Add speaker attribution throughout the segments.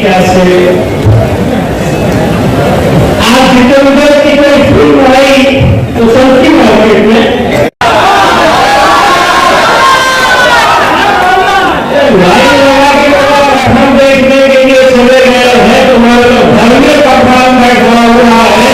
Speaker 1: कैसे आज जितेंद्र की कोई फिल्म आई तो सबकी मार्केट में हम देखने के लिए चले गए हैं। तुम्हारे लोग घर में पकवान बैठा हुआ है।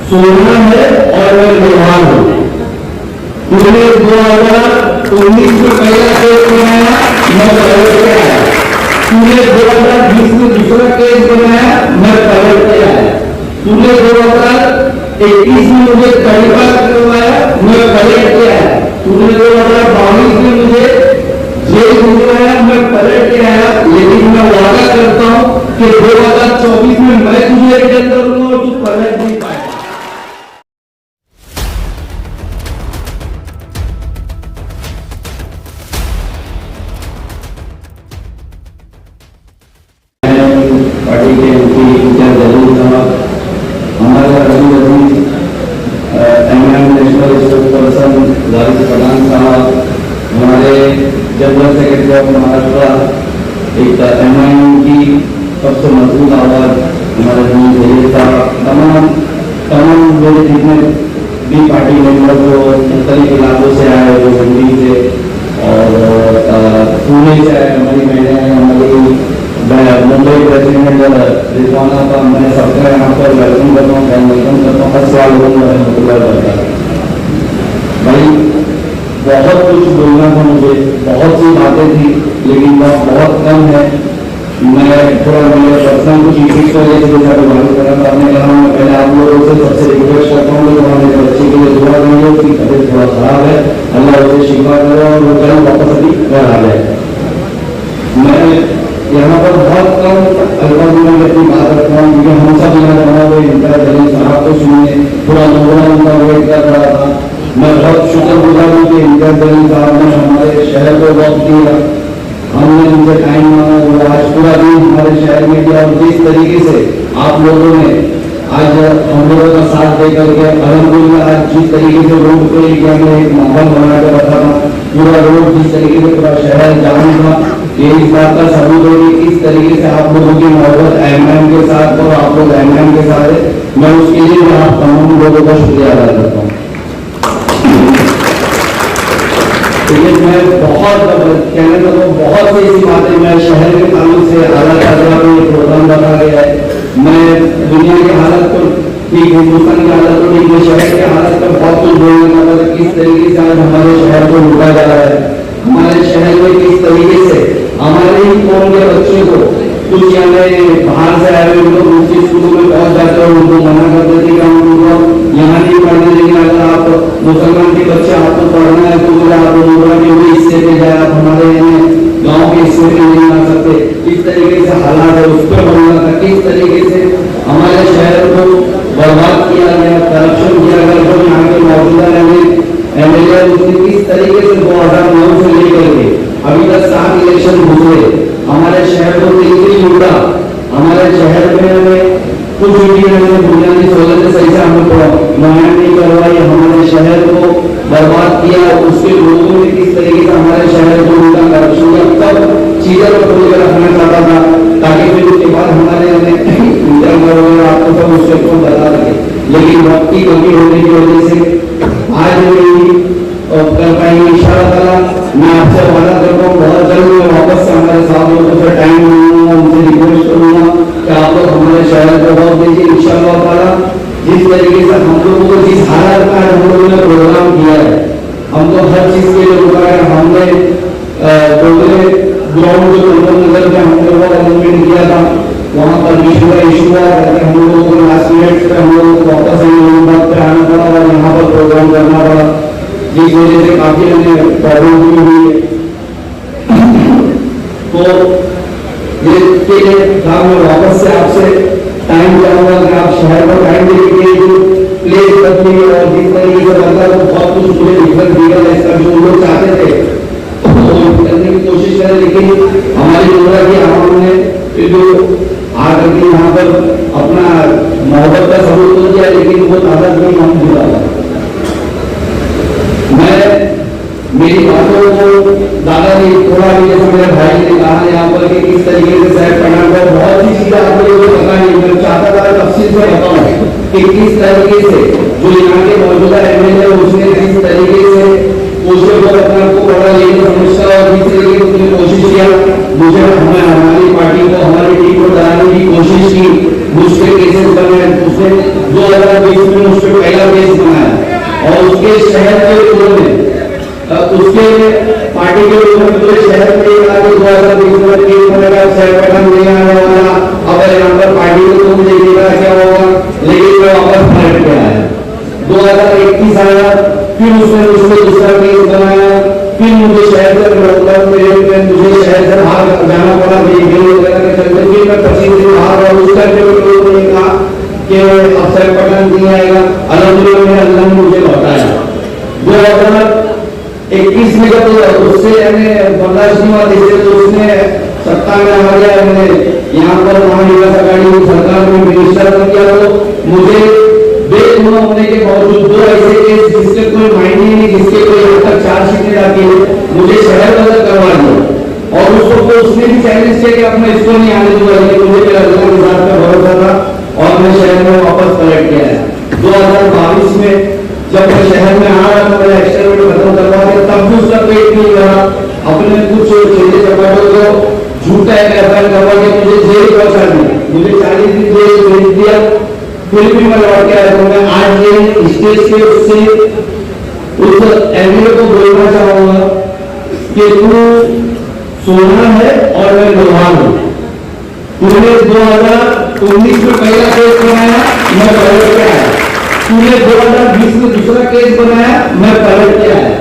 Speaker 1: सोना है और मैं भगवान हूं। तुमने 2019 में पहला केस बनाया, मैं पलट के आया। तुमने 2020 में दूसरा केस बनाया, मैं पलट के आया। तुमने 2021 में मुझे तरीका करवाया, मैं पलट के आया। तुमने 2022 में मुझे जेल भिजवाया, मैं पलट के आया। लेकिन मैं वादा करता हूं कि 2024 में मैं तुझे रिटर्न करूंगा और तू पलट नहीं पाएगा। पार्टी के हमारे नेशनल स्पोर्ट्स पर्सन वारिस प्रधान साहब, हमारे जनरल सेक्रेटरी ऑफ महाराष्ट्र, एक एमआईएम की सबसे मजबूत आवाज हमारे तमाम लोग जितने भी पार्टी मेंबर जो मुख्तलिफ इलाकों से आए, जो दिल्ली से और पुणे से आए, हमारी बहनें, हमारी मुंबई प्रेसिडेंट रिजवाना का मैं सबका यहाँ पर वेलकम करता हूँ। हर सवाल भाई बहुत कुछ बोलना था मुझे, बहुत सी बातें थी, लेकिन वह बहुत कम है। मैं थोड़ा मेरे पर्सनल कुछ इश्यूज को लेकर बात करना चाहने लगा हूँ। मैं पहले आप लोगों से सबसे रिक्वेस्ट करता हूँ कि हमारे बच्चे के लिए दुआ करेंगे, उसकी तबीयत थोड़ा खराब है, अल्लाह उसे शिफा करे और वो कल वापस अभी घर आ जाए। मैं यहाँ पर बहुत कम अल्फाज में अपनी बात रखता हूँ, क्योंकि हम सब यहाँ जमा हुए इंतजार जलील साहब को सुनने पूरा नोबरा उनका वेट कर रहा था। मैं बहुत शुक्रगुजार हूँ कि इंतजार जलील साहब ने हमारे शहर को वक्त दिया, हमने उनसे टाइम मांगा, वो आज पूरा दिन हमारे शहर में किया। और जिस तरीके से आप लोगों ने आज हम लोगों का साथ दे करके अल्हम्दुलिल्लाह आज जिस तरीके से रोड पे हमने एक माहौल बना कर रखा था, पूरा रोड जिस तरीके से पूरा शहर जाम था, ये इस बात का सबूत है कि इस तरीके से आप लोगों की मोहब्बत एमएम के साथ और आप लोग एमएम के साथ है। मैं उसके लिए मैं आप तमाम लोगों का शुक्रिया अदा करता हूँ। मैं बहुत कहने लगा, बहुत सी ऐसी बातें मैं शहर के ताल्लुक से हालात में प्रोग्राम रखा गया है। मैं दुनिया की हालत को ठीक, हिंदुस्तान की हालत को ठीक, मैं शहर के हालत पर बहुत कुछ बोलने लगा था। किस तरीके से आज हमारे शहर को लूटा जा रहा है, हमारे शहर में किस तरीके से हमारे ही कौम के बच्चे को कुछ बाहर से आए हुए लोग दूसरी स्कूलों में पहुंच जाते हैं, उनको मना कर देते कि हम उनको यहाँ नहीं पढ़ने, लेकिन अगर आप मुसलमान के बच्चे आपको पढ़ना है तो बोले आप उम्र के हुए हिस्से पे जाए, आप हमारे गाँव के हिस्से में नहीं आ सकते। इस तरीके से हालात है, उस पर बोलना था किस तरीके से हमारे शहर को बर्बाद किया गया, करप्शन किया गया। जो यहाँ के मौजूदा एमएलए उसने किस तरीके से 2009 से लेकर के अभी तक 7 इलेक्शन हुए, हमारे शहर को तिल लूटा। हमारे शहर में हमें कुछ बुनियादी सहूलतें सही से हमें मुहैया नहीं करवाई, हमारे शहर को बर्बाद किया। उसके लोगों ने किस तरीके से हमारे शहर को लूटा, करप्शन किया, सब चीजें को खोल कर रखना चाहता था ताकि फिर उसके बाद हमारे आपको सब उससे को बता सके। लेकिन वक्त की कमी होने की वजह से आज नहीं कर पाएंगे। इंशाअल्लाह मैं आपसे वादा करता हूँ बहुत जल्द मैं वापस से हमारे साथ लोगों से टाइम मांगूंगा, उनसे रिक्वेस्ट करूंगा कि आप लोग हमारे शहर को बहुत दीजिए। इंशाअल्लाह जिस तरीके से हम लोगों को जिस हालत का हम लोगों ने प्रोग्राम किया है, हम चीज के लिए रुका है। हमने डोगरे ग्राउंड जो नगर में हमने वो अरेंजमेंट किया था, वहाँ पर इशू हुआ करके हम लोगों को लास्ट मिनट पे हम लोगों को वापस पे आना पड़ा और यहाँ पर प्रोग्राम करना पड़ा, जिस वजह से काफी हमें प्रॉब्लम भी हुई है। तो इसके लिए मैं वापस से आपसे टाइम चाहूंगा कि आप शहर को टाइम देंगे, जो प्लेस बदली और जिस तरीके से बदला तो बहुत कुछ मुझे डिफरेंट दिया है। इसका जो लोग चाहते थे तो करने की कोशिश करें, लेकिन हमारी डोगरा की आवाम ने जो आकर के यहाँ पर अपना मोहब्बत का सबूत तो किया, लेकिन वो ताकत नहीं हम जुड़ा। मैं मेरी बातों को ज्यादा नहीं, थोड़ा भी जैसे मेरे भाई ने कहा यहाँ पर कि किस तरीके से शहर पढ़ा कर बहुत सी चीजें आप लोगों को पता नहीं, मैं चाहता था तफसील से बताऊं कि किस तरीके से जो यहाँ के मौजूदा एमएलए उसने किस तरीके से उसके ऊपर अपने आप को पढ़ा लेने समझता और जिस तरीके से उसने कोशिश किया मुझे हमारी पार्टी को हमारी टीम को डराने की कोशिश की, मुझ पे केसेस बनाए। उसने 2020 में उस पर पहला केस बनाया और उसके शहर के लोगों ने उसके पार्टी के लोगों ने पूरे शहर में 2020 में केस बनेगा, शहर पठान नहीं आने वाला, अब यहाँ पर पार्टी को तुम देखिएगा क्या होगा, लेकिन मैं वापस पलट के आया। 2021 आया, फिर उसने उसमें दूसरा केस बनाया, फिर मुझे शहर से मुझे शहर से बाहर जाना पड़ा वगैरह के चलते, फिर मैं 25 दिन बाहर रहा। उस टाइम पे लोगों ने कहा कि अफसर पठान नहीं आएगा, अल्हम्दुलिल्लाह अल्लाह ने मुझे लौटाया। 2021 में जब उससे बर्दाश्त नहीं हुआ, इससे तो उसने सत्ता में आ गया, मैंने यहाँ पर महाविकास आघाड़ी सरकार में मिनिस्टर बन किया, तो मुझे बेगुनाह होने के बावजूद दो ऐसे केस जिसके कोई मायने नहीं, जिसके कोई यहाँ तक चार्जशीट डाली है, मुझे शहर बदल करवा दिया। और उसको उसने भी चैलेंज किया कि अब मैं इसको नहीं आने दूंगा, लेकिन मुझे मेरा अल्लाह के साथ में भरोसा था और मैं शहर में वापस पलट के आया। 2022 में जब मैं शहर में आ रहा था, मेरा एक्सपेरिमेंट खत्म करवा दिया, तब भी उसका पेट नहीं भरा। अपने कुछ छोटे चपाटों को झूठा एफआईआर करवा के मुझे जेल पहुंचा दिया, मुझे 40 दिन जेल भेज दिया। फिर भी मैं लौट के आया। तो मैं आज ये स्टेज के उससे उस एमएलए को बोलना चाहूंगा कि तू सोना है और मैं लोहा हूं। तूने 2019 में पहला केस बनाया, मैं पलट के आया। तूने 2020 में दूसरा केस बनाया, मैं पलट के आया।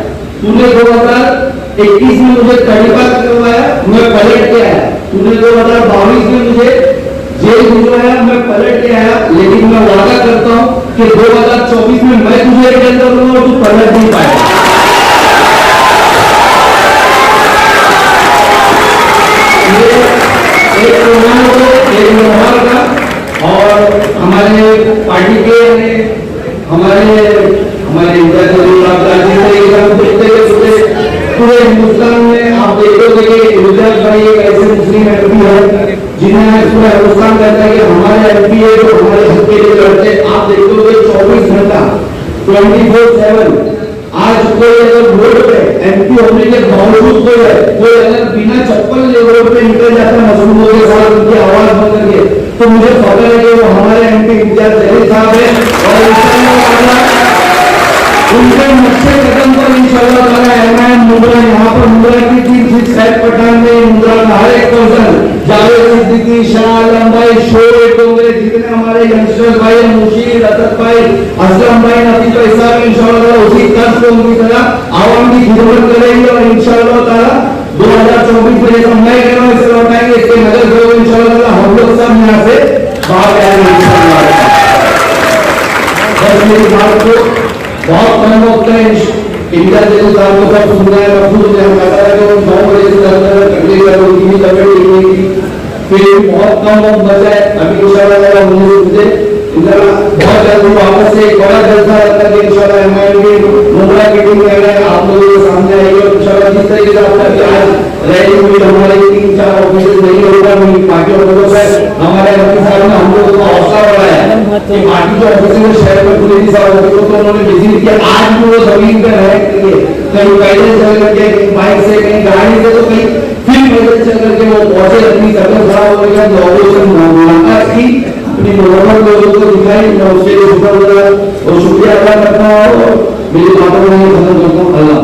Speaker 1: तूने 2021 में मुझे तड़ीपार करवाया, मैं पलट के आया। तूने 2022 में मुझे जेल भिजवाया, मैं पलट के आया। लेकिन मैं वादा करता हूं कि 2024 में मैं तुझे रिटर्न करूंगा और तू पलट नहीं पाएगा। एक प्रोग्राम को एक व्यवहार का और हमारे पार्टी के हमारे पूरे हिंदुस्तान में आप देखोगे कि गुजरात भाई एक ऐसे मुस्लिम एमपी है जिन्होंने पूरा हिंदुस्तान कहता है कि हमारे एमपी है जो हमारे हक के लिए लड़ते हैं। आप देखोगे 24 घंटा 24/7 आज कोई अगर रोड पे एमपी होने के बावजूद कोई अगर बिना चप्पल रोड पे निकल जाता है मजलूमों के साथ उनकी आवाज बंद करके, तो मुझे पता है कि वो हमारे एमपी इम्तियाज जलील साहब है और उनके नक्शे कदम पर इंशाअल्लाह ताला एमएन मुंद्रा यहाँ पर मुंद्रा की टीम जिस शहर पठान में मुंद्रा का हर एक पर्सन जावेद सिद्दीकी, शाह आलम भाई, शोएब डोंगरे, जितने हमारे यंगस्टर्स भाई, मुशीर, असद भाई, असलम भाई, नफीस भाई साहब इंशाअल्लाह उसी तर्ज पे उनकी तरह आवाम की खिदमत करेंगे और इंशाअल्लाह ताला 2024 में जैसा मैं कह रहा हूँ इसे लौटाएंगे। इसके नजर लोग इंशाअल्लाह हम लोग सब यहाँ से बाहर आएंगे इंशाअल्लाह। बस मेरी बात को बहुत कम वक्त है, इम्तियाज जलील साहब को सब सुनना है। महफूज ने हम कहता है कि 9 बजे से 10 बजे तक तकलीफ है, उनकी भी तबियत ठीक नहीं थी, फिर बहुत कम वक्त बचा है। अभी इंशाअल्लाह मुझे बहुत जल्द वापस से एक बड़ा जलसा रखा कि इंशाअल्लाह एमआईएम मुंद्रा की टीम आप लोगों के सामने आएगी और इंशाअल्लाह जिस तरीके से आपका आज रैली हुई, हमारे 3-4 ऑफिस नहीं होगा, मेरी पार्टी वालों से हमारे एमपी साहब ने हम लोगों को हौसला बढ़ाया कि पार्टी जो ऑफिस में शहर में खुले साहब होते तो उन्होंने विजिट किया। आज भी वो जमीन पर रह करके कहीं पैदल चल करके, कहीं बाइक से, कहीं गाड़ी से, तो कहीं फिर पैदल चल करके वो पहुंचे, अपनी तबियत खराब होने का ऑपरेशन मुलाकात की, अपनी मुलाकात लोगों को दिखाई। मैं उसके लिए शुक्रिया अदा करता हूँ और मेरी बातों को खत्म करता हूँ। अल्लाह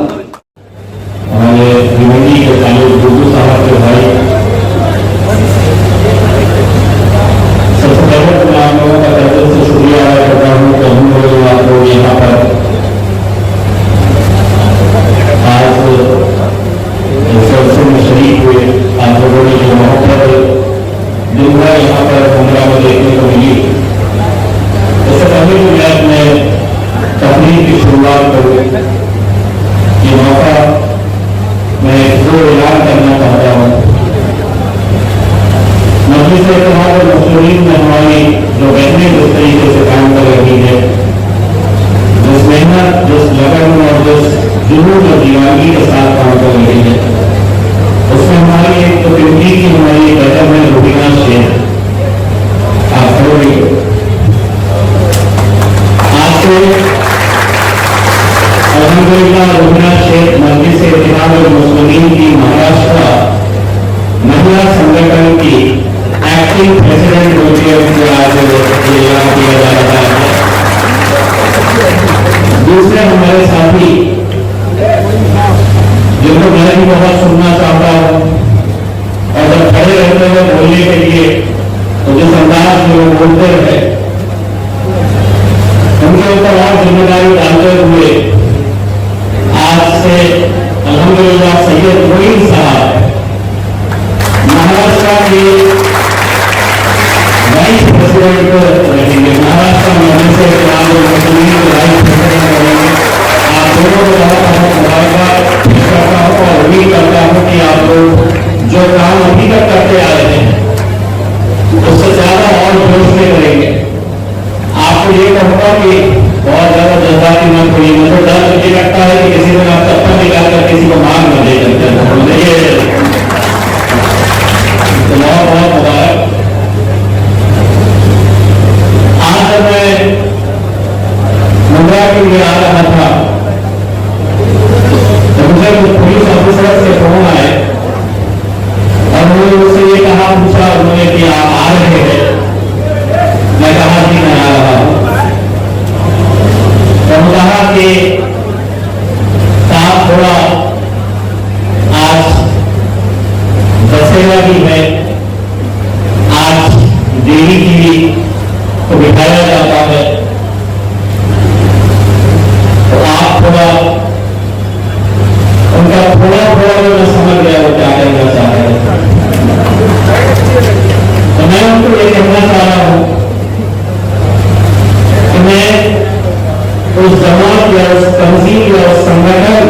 Speaker 2: जुनून और दीवानगी के साथ काम कर रही है। उसमें हमारी एक तो दिल्ली की हमारी एक अदब है रुबीना शेख, आप खड़े आज से अल्हम्दुलिल्लाह रुबीना शेख मस्जिद से इत्तेहाद मुस्लिमीन की महाराष्ट्र महिला संगठन की एक्टिंग प्रेसिडेंट होती है, आज ऐलान किया जा रहा है। दूसरे हमारे साथी जिनको मैं भी बहुत सुनना चाहता हूं और जब खड़े रहते हुए बोलने के लिए तो जिस अंदाज में वो बोलते हैं उनके ऊपर और जिम्मेदारी डालते हुए आज से अल्हम्दुलिल्लाह सैयद मोइन साहब महाराष्ट्र के वाइस प्रेसिडेंट रहेंगे, महाराष्ट्र में से मुस्लिम वाइस प्रेसिडेंट रहेंगे। आप दोनों को बहुत बहुत मुबारकबाद करता हूँ और उम्मीद करता हूँ कि आप लोग जो काम अभी तक करते आ रहे हैं उससे ज्यादा और जोश में करेंगे। आपको ये कहूँगा कि बहुत ज्यादा जज्बाती मत होइए, मुझे डर ये लगता है कि किसी दिन आप चप्पल निकालकर किसी को मार न दे सकते हैं। तो बहुत बहुत मुबारक। आज जब मैं मुंद्रा के लिए आ रहा था तो मुझे कुछ पुलिस ऑफिसर से फोन आए और उन्होंने मुझसे ये कहा पूछा उन्होंने कि आप आ रहे हैं? मैं कहा कि मैं आ रहा हूं। तो उन्होंने कहा कि साहब थोड़ा आज दशहरा भी है, आज देवी की को बिठाया जाता है, तो आप थोड़ा उनका थोड़ा थोड़ा मैं समझ गया वो क्या कहना चाह रहे हैं। तो मैं उनको ये कहना चाह रहा हूं कि मैं उस जमात या उस तंजीम या उस संगठन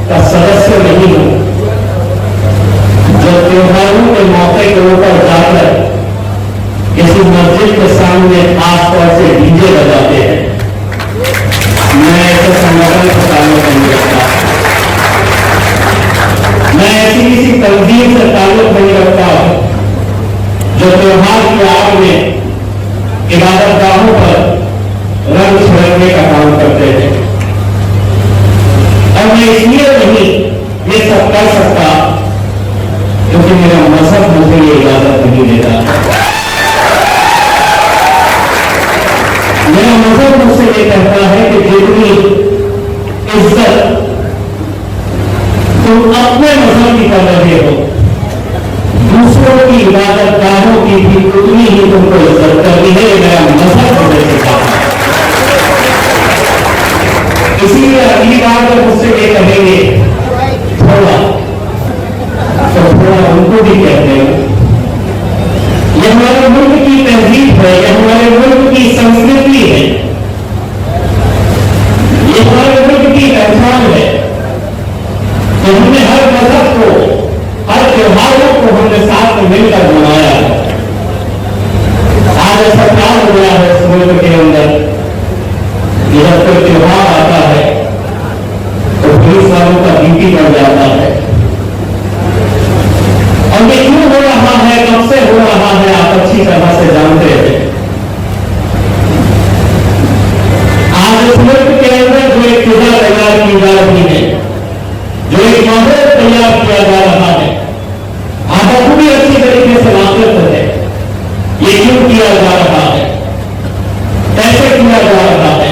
Speaker 2: का सदस्य नहीं हूं जो त्योहारों के मौके के ऊपर जाकर किसी मस्जिद के सामने खासतौर से डीजे बजाते हैं। मैं ऐसे संगठन से ताल्लुक नहीं रखता, मैं ऐसी किसी तंजीम से ताल्लुक नहीं रखता जो त्योहार की आड़ में इबादतगाहों पर रंग छिड़कने का काम करते हैं। और मैं इसलिए नहीं ये सब कर सकता क्योंकि मेरा मजहब मुझे ये इजाजत नहीं देता। मेरा मजहब मुझसे ये कहता है कि जितनी इज्जत तुम अपने मजहब की कर रहे हो, दूसरों की इबादतगाहों की भी उतनी ही तुमको इज्जत करनी है। मेरा मजहब मुझे सिखाता है। इसीलिए अगली बार जब मुझसे ये कहेंगे थोड़ा, तो थोड़ा उनको भी कहते हैं। यह हमारे मुल्क की तहजीब है, यह हमारे मुल्क की संस्कृति है, यह हमारे मुल्क की पहचान है कि हमने हर मजहब को, हर त्योहारों को हमने साथ में मिलकर मनाया है। आज ऐसा क्या हो गया है इस मुल्क के अंदर कि जब कोई त्योहार आता है तो पुलिस वालों का ड्यूटी बढ़ जाता है। और ये क्यों हो रहा है, कब से हो रहा है, आप अच्छी तरह से जानते हैं। आज इस मुल्क के अंदर जो एक फिजा तैयार की जा रही है, जो एक माहौल तैयार किया जा रहा है, आप पूरी अच्छी तरीके से वाकिफ है ये क्यों किया जा रहा है, कैसे किया जा रहा है,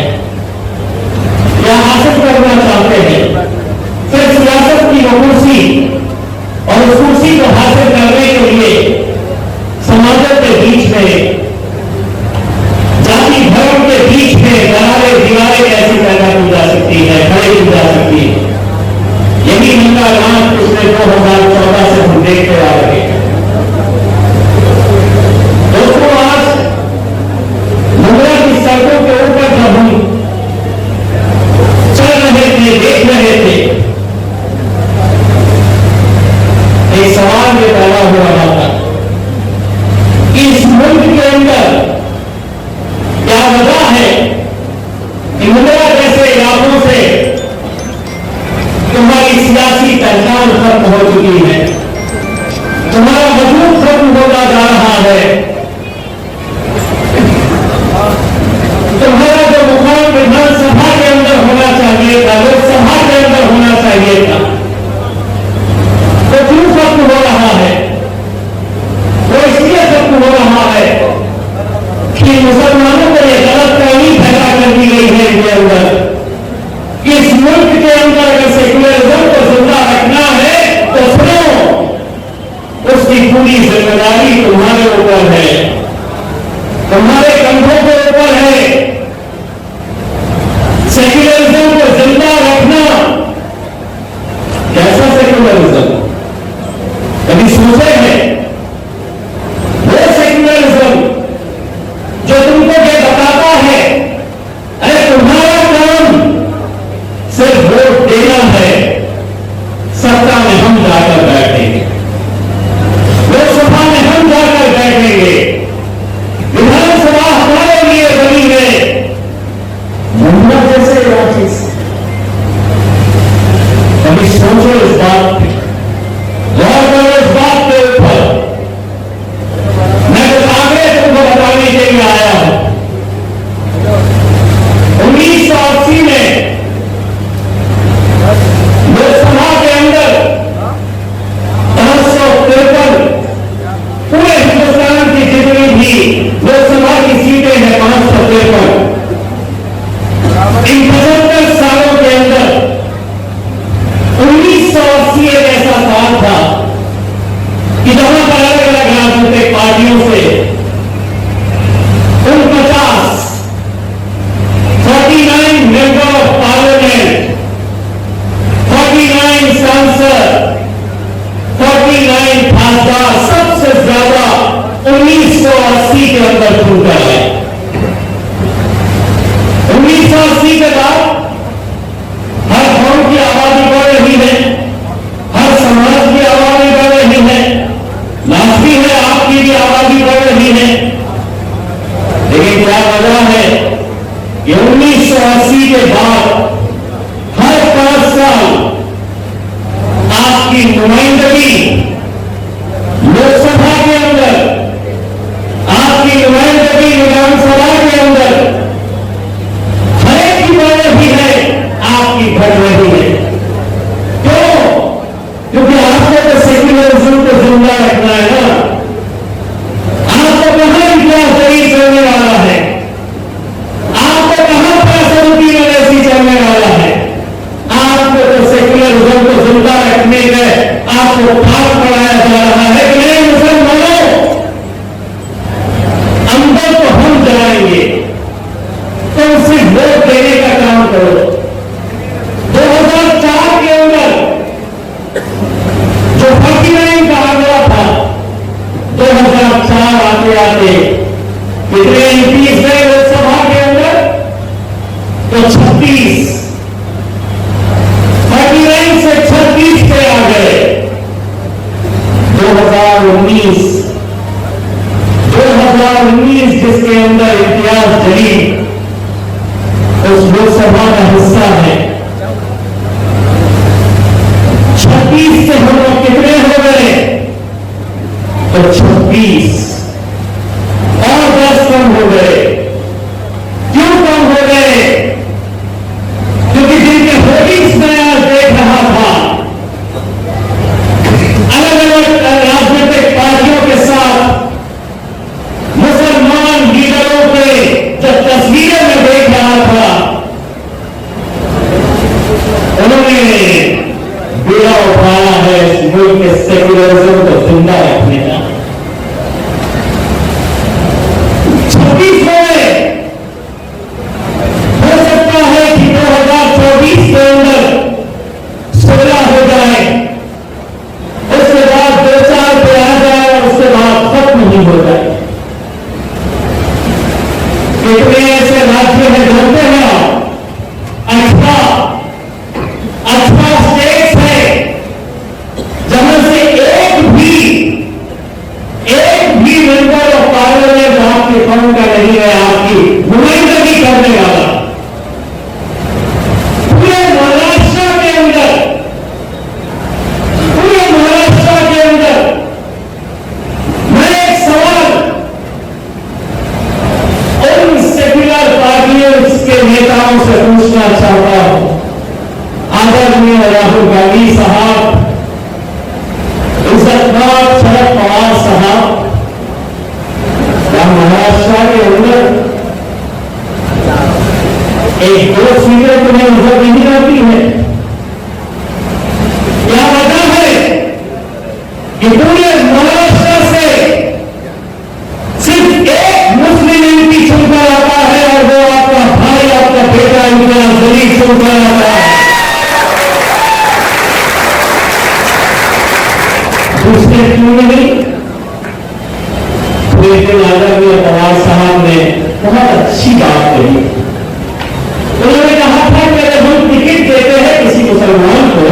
Speaker 2: क्या हासिल करना चाहते हैं। सिर्फ सियासत की वो कुर्सी और उस कुर्सी को हासिल करने के लिए समाजों के बीच में, जाति धर्म के बीच में दीवारें कैसी पैदा की जा सकती है, खड़ी की जा सकती है। यही उनका राज पिछले 2014 से हम देखते आ रहे हैं। दोस्तों, आज मुंद्रा की सड़कों के ऊपर जब हम चल रहे थे, देख रहे थे, एक सवाल ये पैदा हो रहा था कि इस मुल्क के अंदर क्या वजह है कि मुंद्रा जैसे इलाकों से पहचान खत्म हो चुकी है, तुम्हारा वजूद खत्म होता जा रहा है, तुम्हारा जो मुकाम विधानसभा के अंदर होना चाहिए था, लोकसभा के अंदर होना चाहिए था, तो क्यों खत्म हो रहा है? वो इसलिए खत्म हो रहा है कि मुसलमानों को यह गलतफहमी पैदा कर दी गई है इनके अंदर। इस मुल्क के अंदर अगर सेक्युलरिज्म को जिंदा रखना है तो सुनो, उसकी पूरी जिम्मेदारी तुम्हारे ऊपर है, तुम्हारे कंधों के ऊपर है। सेक्युलरिज्म को जिंदा रखना, कैसा सेक्युलरिज्म कभी सोचे हैं? वो सेक्युलरिज्म जो तुमको ये बताता है अरे तुम्हारा काम सिर्फ वोट देना है, सत्ता में हम जाकर बैठेंगे, लोकसभा में हम जाकर बैठेंगे, विधानसभा हमारे लिए बनी है। मुन्ना जैसे राजेश कभी सोचो इस बात पे, गौर करो इस बात के ऊपर। मैं कुछ आगे तुमको बताने के लिए आया हूं। 1980 में लोकसभा के अंदर 553 पूरे हिंदुस्तान की जितनी भी लोकसभा की सीटें हैं 553, इन 75 सालों के अंदर 1980 एक ऐसा साल था कि जहां पर अलग अलग राजनीतिक पार्टियों से 49 मेंबर ऑफ पार्लियामेंट, 49 सांसद, 49 खासदार सबसे ज्यादा 1980 के अंदर चुनकर आए। 1980 के बाद हर गांव की आबादी बढ़ रही है, हर समाज की आबादी बढ़ रही है, लाजमी है आपकी भी आबादी बढ़ रही है। लेकिन क्या वजह है कि 1980 के बाद हर 5 साल आपकी नुमाइंदगी लोकसभा के अंदर, आपकी नुमाइंदगी विधानसभा के अंदर हर एक की बढ़ रही है, आपकी बढ़ रही है। क्यों? क्योंकि आपको तो सेक्युलरिज्म को जिंदा रखना है ना। आपको कहां इतिहास शरीफ चलने वाला है, आपको कहां पैसों की वैसी चलने वाला है। आपको तो सेक्युलरिज्म को जिंदा रखने में आपको पाठ पढ़ाया जा रहा है कि नहीं मुसलमानों, अंदर तो हम जाएंगे, तुम सिर्फ वोट देने का काम करो। 2004 के अंदर जो 49 का आंकड़ा था, 2004 आते आते कितने एमपीज गए लोकसभा के अंदर? तो 36, 49 से 36 पे आ गए। 2019 जिसके अंदर इतिहास जलील उस लोकसभा का हिस्सा है, 36 से हम लोग कितने हो गए? तो 26 और 10 कम हो गए। क्यों कम हो गए? क्योंकि जिनके होर्डिंग्स में आज देख रहा था, अलग अलग राजनीतिक पार्टियों के साथ मुसलमान लीडरों के जब तस्वीरें में देख रहा था, उन्होंने बीड़ा उठाया है इस मुल्क के सेक्युलरिज्म को जिंदा रखने का। 26 में हो सकता है कि 2024 के अंदर 16 हो जाए, उसके बाद 2-4 पे आ जाए और उसके बाद खत्म ही हो जाए। कितने ऐसे राज्य हैं जानते हैं आप? 18 स्टेट्स हैं जहां से एक भी हैं राहुल गांधी साहब, इज्जतदार शरद पवार साहब, महाराष्ट्र के अंदर एक दो सीटें तुम्हें नजर नहीं आती है। क्या वजह है कि पूरे महाराष्ट्र से सिर्फ एक मुस्लिम एमपी चुनकर आता है और वो आपका भाई, आपका बेटा इमरान जलील चुनकर आता है। दूसरे क्यों नहीं? एक दिन आदरणीय पवार साहब ने बहुत अच्छी बात कही। उन्होंने कहा था कि अगर हम टिकट देते हैं किसी मुसलमान को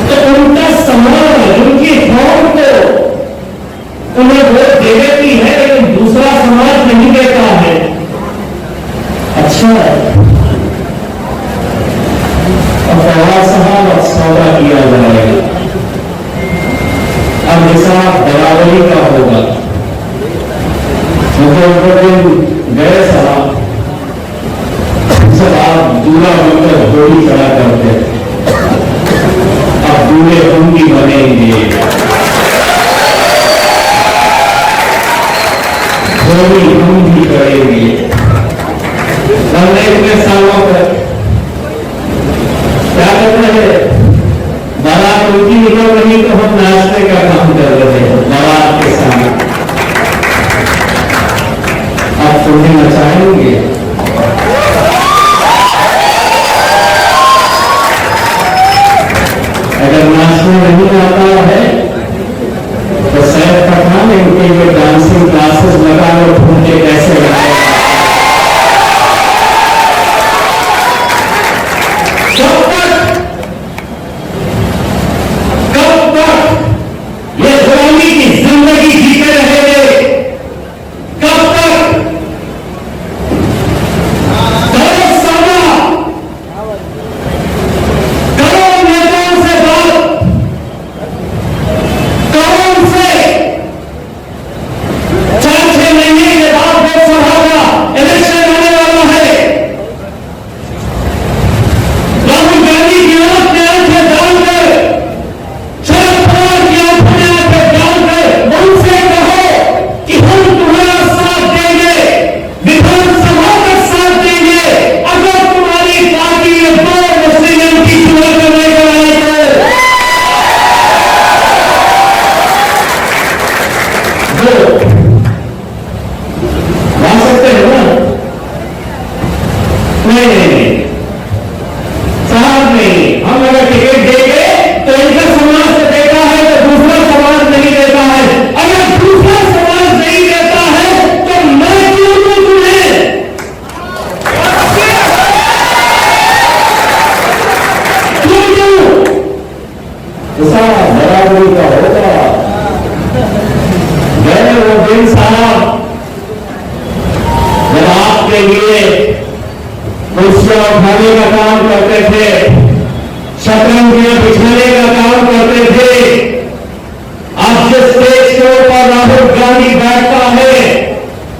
Speaker 2: तो उनका समाज, उनकी कौम को उन्हें वोट दे देती है, लेकिन दूसरा समाज नहीं देता है। अच्छा, और पवार साहब अब सौदा किया जाएगा, अब हिसाब बराबरी का होगा। मुझे दिन गए साहब, जब आप दूल्हा बनकर घोड़ी चढ़ा करते, अब दूल्हे हम भी बनेंगे, घोड़ी हम भी करेंगे। हमने इतने सालों तक क्या करते हैं, बारात उनकी निकल रही तो हम नाचने का काम कर रहे हैं बारात के सामने। आप तुम्हें नचाएंगे, अगर नाचने नहीं आता है तो शायद पता नहीं उनके लिए डांसिंग क्लासेस लगा लो, ढूंढे कैसे लगाए। उठाने का काम करते थे, शतरंजियां बिछाने का काम करते थे। आज जिस स्टेज के ऊपर राहुल गांधी बैठता है,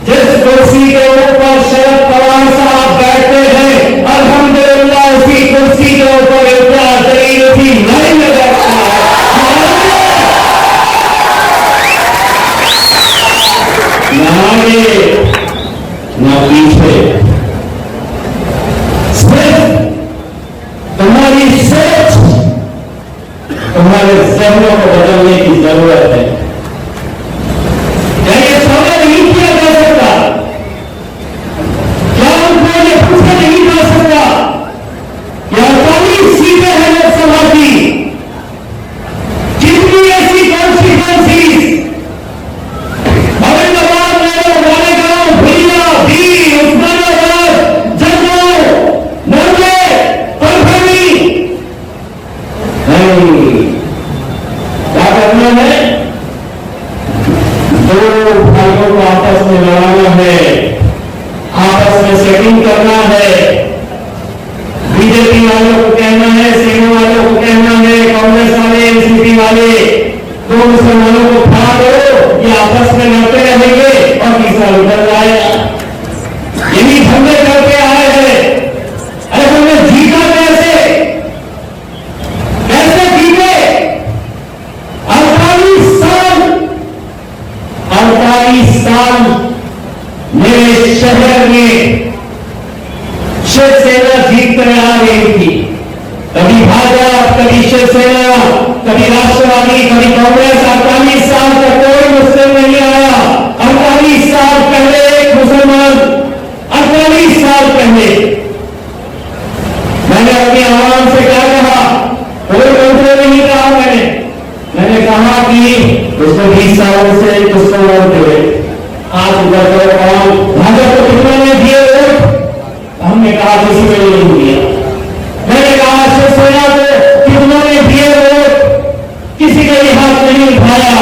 Speaker 2: जिस कुर्सी के ऊपर शरद पवार साहब बैठते हैं, अल्हम्दुलिल्लाह उसी कुर्सी के ऊपर इम्तियाज जलील उसी लाइन में बैठता है। ना आगे ना पीछे, तुम्हारी सोच, तुम्हारे जहनों को बदलने की जरूरत है। क्या ये सौदा नहीं किया जा सकता? क्या उनको ये पूछा नहीं जा सकता? क्या 48 सीटें हैं लोकसभा की, कितनी ऐसी कॉन्स्टिट्यूएंसीज, औरंगाबाद, मालेगांव, भैया, भील, उस्मानाबाद, जम्मू, मुंबई, क्या करना है? दो भाइयों को आपस में लड़ाना है, आपस में सेटिंग करना है। बीजेपी वालों को कहना है, सेना वालों को कहना है, कांग्रेस वाले, एनसीपी वाले, दो मुसलमानों को खा दो, ये आपस में लड़ते रहेंगे और तीसरा उधर जाएगा। यही हमने करके आए हैं। अरे हमने जीता कैसे? में आ रही थी, कभी भाजपा, कभी शिवसेना, कभी राष्ट्रवादी, कभी कांग्रेस। 48 साल तक कोई मुस्लिम नहीं आया। 48 साल पहले एक मुसलमान, 48 साल पहले मैंने अपनी आवाम से क्या कहा, कोई मंत्र नहीं कहा। मैंने कहा कि उसको 20 साल से किसको वोट देवे, आज ऊपर भाजपा को कितना ने दिए वोट, हमने कहा किसी को नहीं दिया। मैंने कहा शिवसेना को कितनों ने दिए वोट, किसी ने भी हाथ नहीं उठाया।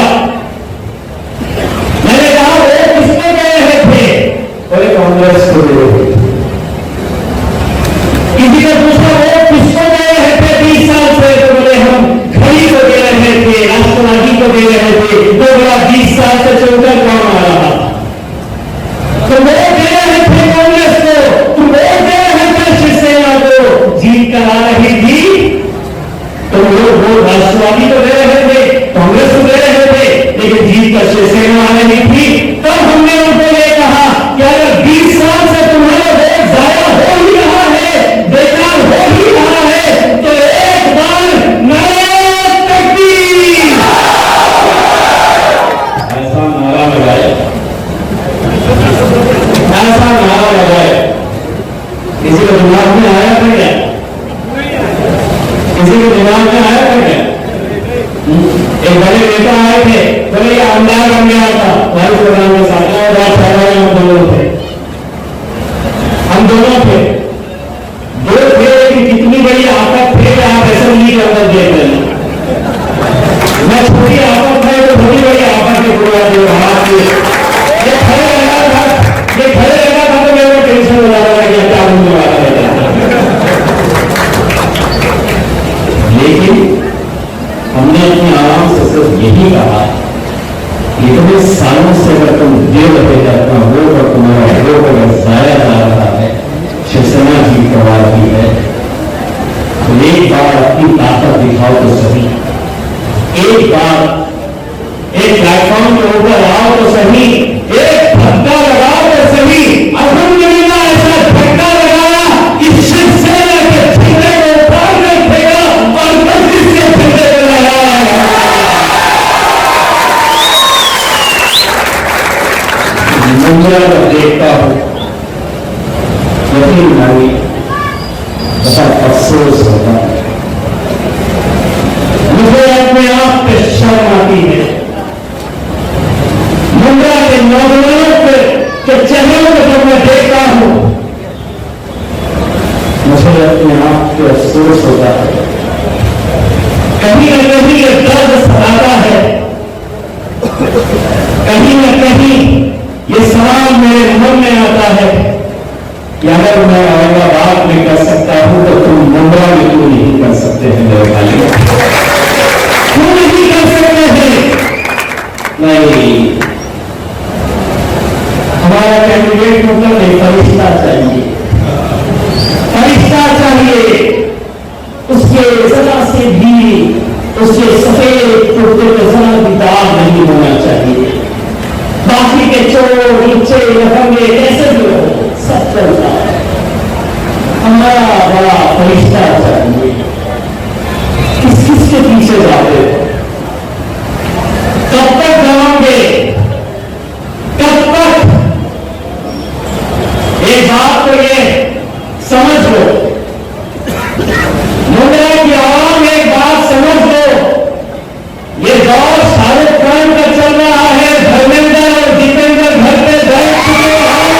Speaker 2: मैंने कहा वो किसको दे रहे थे, बोले कांग्रेस को दे रहे थे। किसी ने पूछा वो किसको दे रहे थे 20 साल से, तो बोले हम घड़ी को दे रहे थे, राष्ट्रवादी को दे रहे थे। तो बोला 20 साल से चलकर कौन आ रहा, तो वो दे रहे थे कांग्रेस को, तो वो दे रहे थे शिवसेना को। जीत कर आ रही थी तो वो राष्ट्रवादी को दे रहे थे, कांग्रेस को दे रहे थे, लेकिन जीत कर शिवसेना आ रही थी। तब हमने उनको ये कहा कि अगर 20 साल से तुम्हारा वोट जाया हो ही रहा है, बेकार हो ही रहा है, तो एक बार नारे तकबीर ऐसा नारा लगाए, ऐसा नारा लगाए। किसी को दिमाग में आया था क्या, किसी को दिमाग में आया था क्या? एक बड़े नेता आए थे, बोले ये अंधार बन गया था वायु प्रधान के साथ, हम दोनों थे, हम दोनों थे, दो थे कि कितनी बड़ी आफत थे आप असेंबली के अंदर देख रहे हैं। मैं छोटी आफत है तो बड़ी बड़ी आफत के पूरा दे रहा था। ये खड़े लगा था तो मेरे को टेंशन हो रहा था कि क्या होने वाला है। लेकिन हमने अपनी आराम से सिर्फ यही कहा, इतने सालों से अगर तुम दे रहे थे अपना वोट और तुम्हारा वोट अगर जाया जा रहा है, शिवसेना जी करवा रही है, तो एक बार अपनी ताकत दिखाओ तो सही, एक बार एक प्लेटफॉर्म के ऊपर आओ तो सही, एक धक्का लगाओ तो सही। अल्हम्दुलिल्लाह ऐसा धक्का लगाया कि शिवसेना के झंडे को उतार कर फेंका और मस्जिद के झंडे को लगाया। मुंबई में देखता हूं, यकीन मानिए बहुत अफसोस होता है, मुझे अपने आप पे शर्म आती है। मुंबई के नौजवानों के चेहरों को जब मैं देखता हूं, मुझे अपने आप पे अफसोस होता है। कहीं न कहीं ये दर्द सताता है, कहीं न कहीं ये सवाल मेरे मन में आता है कि अगर मैं औरंगाबाद में कर सकता हूं तो तुम मुंबई में क्यों नहीं कर सकते हैं मेरे भाई, क्यों नहीं कर सकते हैं? नहीं, हमारा कैंडिडेट मतलब एक फरिश्ता चाहिए, फरिश्ता चाहिए। उसके जरा से भी, उसके सफेद कुर्ते पे जरा भी दाग नहीं होना चाहिए। बाकी के चोर नीचे लफंगे कैसे भी हो, सब चलता है। हमारा बड़ा फरिश्ता चाहिए। किसके पीछे जाते हो, कब तक जाओगे, कब तक? एक बात तो ये समझ लो, मुंबई की आवाम एक बात समझ लो, ये दौर शाहरुख खान का चल रहा है, धर्मेंद्र और जितेंद्र घर पे बैठ चुके हैं।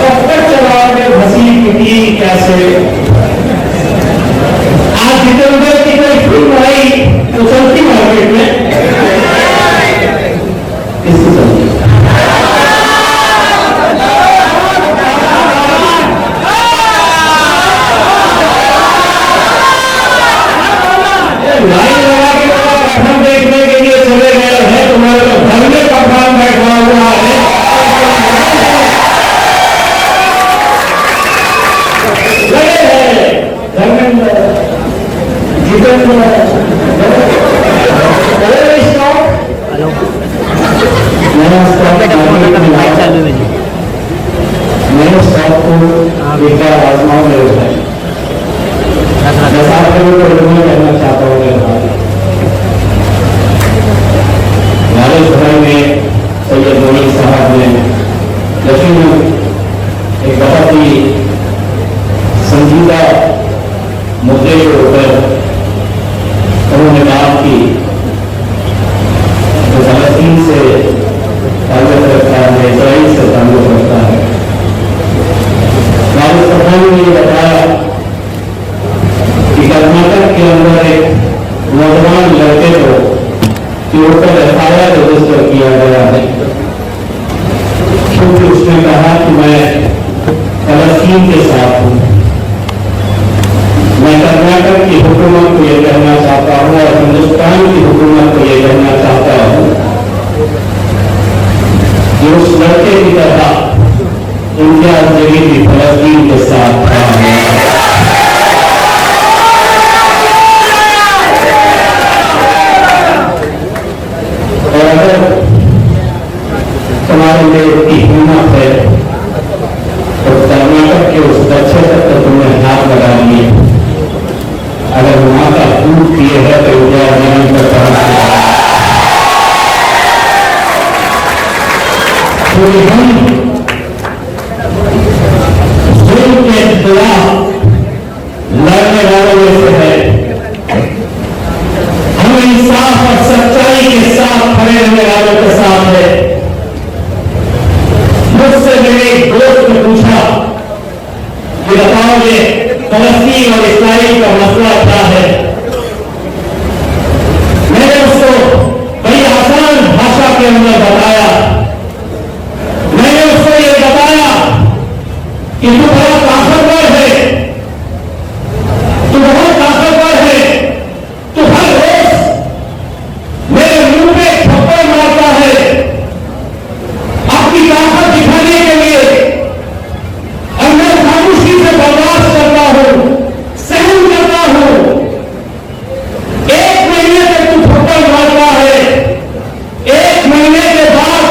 Speaker 2: कब तक चलाओगे हंसी पिटी, कैसे आत्माओं में उठाई। मैं साथ में कहना चाहता हूँ नारेश भाई ने, सैयद मोइन साहब ने, लेकिन एक बहुत ही संजीदा मुद्दे के ऊपर उन्होंने बात की जो फलस्तीन से ताल्लुक रखता है, इजराइल से ताल्लुक रखता है। नारेश भाई ने ये बताया कि कर्नाटक के अंदर एक नौजवान लड़के को के ऊपर एफआईआर रजिस्टर किया गया है क्योंकि उसने कहा कि मैं फलस्तीन के साथ हूं। मैं कर्नाटक की हुकूमत को यह कहना चाहता हूं और हिंदुस्तान की हुकूमत को यह कहना चाहता हूं कि उस लड़के की तरह इंडिया जगह भी फलस्तीन के साथ है। और अगर तुम्हारे लिए इतनी हिम्मत है तो कर्नाटक के उस बच्चे तक तो तुमने हाथ लगा लिए। अगर वहां का दूध पिए है तो इंडिया जमीन पर पहुंच गया। तो हम जुल्म के खिलाफ लड़ने वालों में से है। हम इंसाफ और सच्चाई के साथ खड़े रहने वालों के साथ है। मुझसे मेरे एक दोस्त ने पूछा कि बताओ ये फलस्तीन और इस्राइल का मसला क्या है। मैंने उसको बड़ी आसान भाषा के अंदर बताया। मैंने उसको ये बताया कि तू बड़ा ताकतवर है, तू बहुत ताकतवर है, तू हर रोज मेरे मुंह पे थप्पड़ मारता है आपकी ताकत दिखाने के लिए, और मैं खामोशी से बर्दाश्त करता हूं, सहन करता हूं। एक महीने तक तू थप्पड़ मारता है, एक महीने के बाद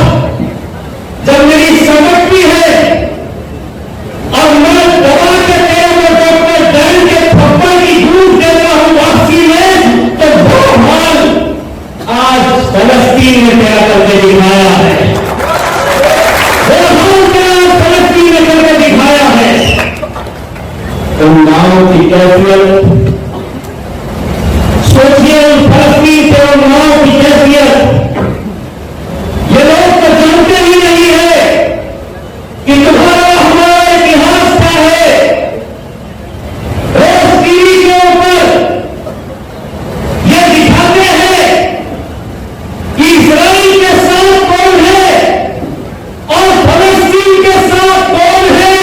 Speaker 2: जब मेरी समझती है और मैं दबा के तेरे को डॉक्टर डैन के थप्पड़ की गूंज देता हूं वापसी में, तो वो हाल आज फलस्तीन में तेरा करके दिखाया है। वो हाल तेरा फलस्तीन में करके दिखाया है। उन नामों की कैफियत सोचिए, उन फलस्तीन से उन नामों की कैफियत ये लोग तो जानते ही नहीं है कि तुम्हारा हमारा इतिहास क्या है। रोज टीवी के ऊपर ये दिखाते हैं कि इजराइल के साथ कौन है और फलस्तीन के साथ कौन है।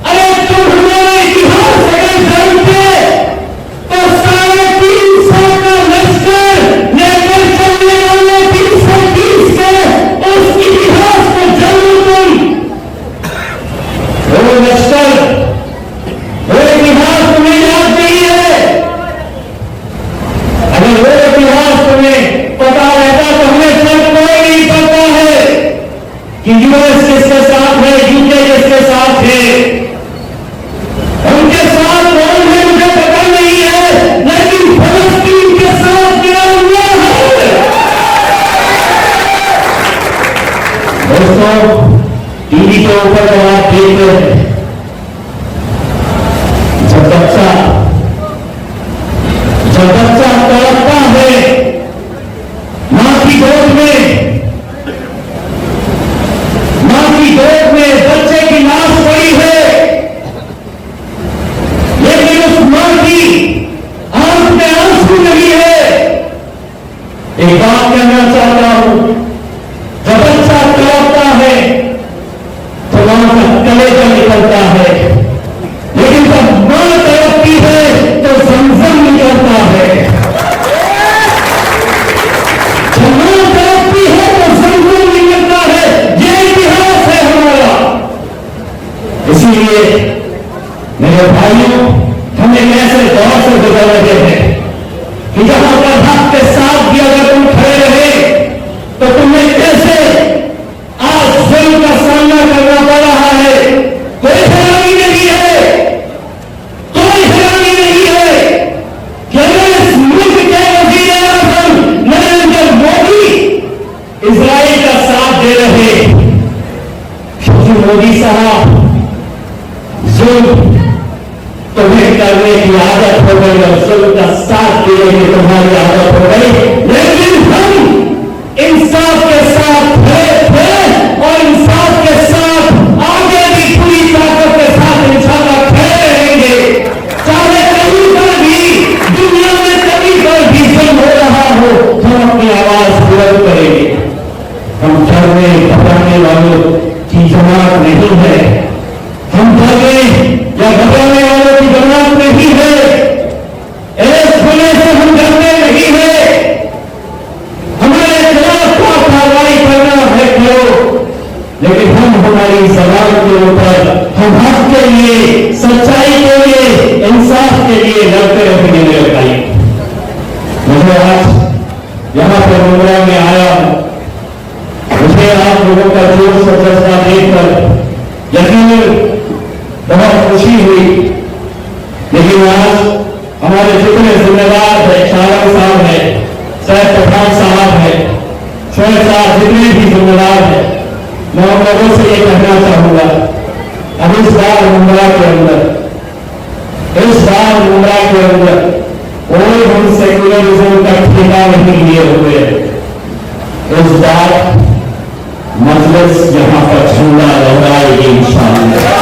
Speaker 2: अरे तुम हमारा इतिहास अगर जानते तो 350 का लश्कर लेकर चलने वाले 320 के उस इतिहास को जानो तुम। वो लश्कर, वो इतिहास तुम्हें याद नहीं है। अगर वो इतिहास तुम्हें पता रहता तो हमें फर्क कोई नहीं पड़ता है कि यूएस किसके साथ है, यूके किसके साथ है, उनके साथ कौन है मुझे पता नहीं है, लेकिन फलस्तीन के साथ क्या हुआ है। दोस्तों, टीवी के ऊपर जब आप देखते हैं, जब बच्चा तड़पता है मां की गोद में, मां की गोद में बच्चे की लाश पड़ी है, लेकिन उस मां की आंख में आंसू नहीं है। एक बात कहना चाहता हूं, जब बच्चा तड़पता है तो मां का कलेजा निकलता है, लेकिन जब मां तड़पती है तो ज़मज़म निकलता है। जब मां तड़पती है तो ज़मज़म निकलता है। ये इतिहास है हमारा। इसीलिए मेरे भाइयों, हम एक ऐसे दौर से गुजर रहे हैं कि जहां पर हक के साथ भी अगर तुम खड़े रहे तो तुम्हें कैसे आज जुल्म का सामना करना पड़ रहा है। कोई हैरानी नहीं है मोदी साहब जुल्म तुम्हें करने की आदत हो गई और जुल्म का साथ देने की तुम्हारी आदत हो गई, लेकिन हम इंसाफ के साथ खड़े थे और इंसाफ के साथ आगे भी पूरी ताकत के साथ इंशाअल्लाह खड़े रहेंगे। चाहे कहीं पर भी दुनिया में कहीं पर भी जुल्म हो रहा हो, हम अपनी आवाज बुलंद करेंगे। हम डरने घबराने वालों की जमात नहीं है, हम डरने या घबराने वालों की जमात नहीं है, ऐसे होने से हम डरने नहीं है। हमारे खिलाफ क्या कार्रवाई करना है करो, लेकिन हम हमारी जबान के ऊपर हम हक के लिए, सच्चाई के लिए, इंसाफ के लिए लड़ते रहेंगे मेरे भाई। मुझे आज यहां पर मुंबई में आया, मुझे आप लोगों का जोश और जज्बा देखकर यकीनन बहुत खुशी हुई, लेकिन आज हमारे जितने जिम्मेदार है, शाहरुख साहब है, सैयद पठान साहब है, शोएब साहब, जितने भी जिम्मेदार है, मैं उन लोगों से ये कहना चाहूंगा, अब इस बार मुंबई के अंदर कोई हम सेक्युलरिज्म का ठेका नहीं लिए हुए। इस बार मजलिस यहां पर झंडा लहराएगी इंशाअल्लाह,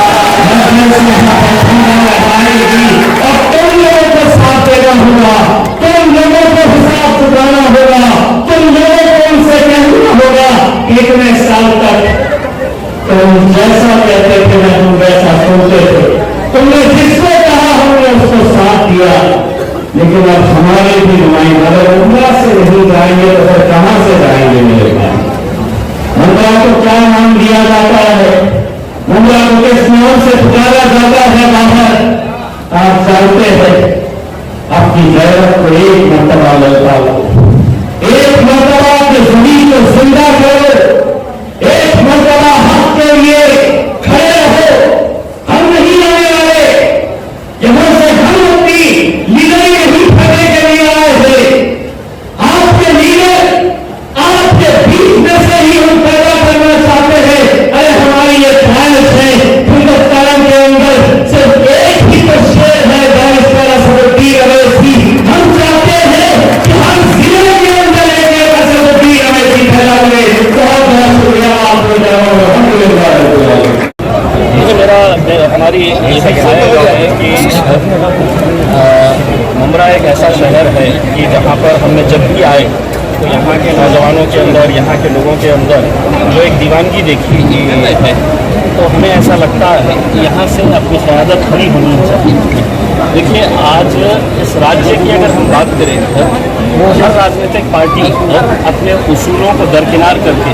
Speaker 2: मजलिस यहां पर झंडा लहराएगी और तुम लोगों को साथ देना होगा, तुम लोगों को हिसाब चुकाना होगा, तुम लोगों को उनसे कहना होगा इतने साल तक तुम जैसा कहते थे ना तुम वैसा सुनते थे, तुमने जिसको कहा हमने उसको साथ दिया, लेकिन अब हमारे भी नुमाइंदे अगर उम्रा से नहीं जाएंगे तो फिर कहां से जाएंगे मेरे भाई। मुंबई को क्या नाम दिया जाता है, मुंबई को किस नाम से पुकारा जाता है बाहर, आप जानते हैं। आपकी गैरत को एक मर्तबा लौटाओ, एक मर्तबा अपनी जमीन को जिंदा करो, एक मर्तबा हक के लिए खड़े रहो। हम नहीं आने वाले यहां से, हम अपनी लीडरी नहीं करने के लिए आए थे। आपके लीडर आपके बीच में से ही हम पैदा करना चाहते हैं। अरे हमारी ये ख्वाहिश है, हिंदुस्तान के अंदर सिर्फ एक ही तो शेर है, बैरिस्टर असदुद्दीन अवैसी। हम चाहते हैं कि हर जिले के अंदर एक असदुद्दीन अवैसी पैदा हुए। बहुत बहुत शुक्रिया आपको।
Speaker 3: हमारी यही राय है कि मुंब्रा एक ऐसा शहर है कि जहाँ पर हमने जब भी आए तो यहाँ के नौजवानों के अंदर, यहाँ के लोगों के अंदर जो एक दीवानगी देखी है, तो हमें ऐसा लगता है कि यहाँ से अपनी क़यादत खड़ी होनी चाहिए। देखिए, आज इस राज्य की अगर हम बात करें तो हर राजनीतिक पार्टी अपने उसूलों को दरकिनार करके,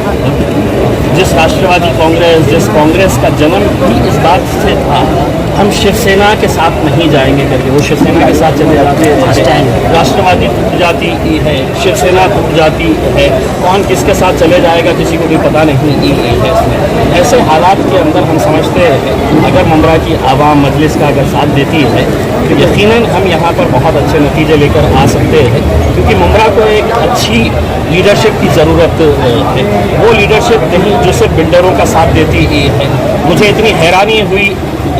Speaker 3: जिस राष्ट्रवादी कांग्रेस, जिस कांग्रेस का जन्म भी इस बात से था हम शिवसेना के साथ नहीं जाएंगे करके, वो शिवसेना के साथ चले जाते हैं। राष्ट्रवादी टूट जाती है, शिवसेना टूट जाती है, कौन किसके साथ चले जाएगा किसी को भी पता नहीं है। ऐसे हालात के अंदर हम समझते हैं अगर मुंब्रा की आवाम मजलिस का अगर साथ देती है तो यकीनन हम यहाँ पर बहुत अच्छे नतीजे लेकर आ सकते हैं, क्योंकि मुंब्रा को एक अच्छी लीडरशिप की ज़रूरत है। वो लीडरशिप नहीं जो सिर्फ बिल्डरों का साथ देती है। मुझे इतनी हैरानी हुई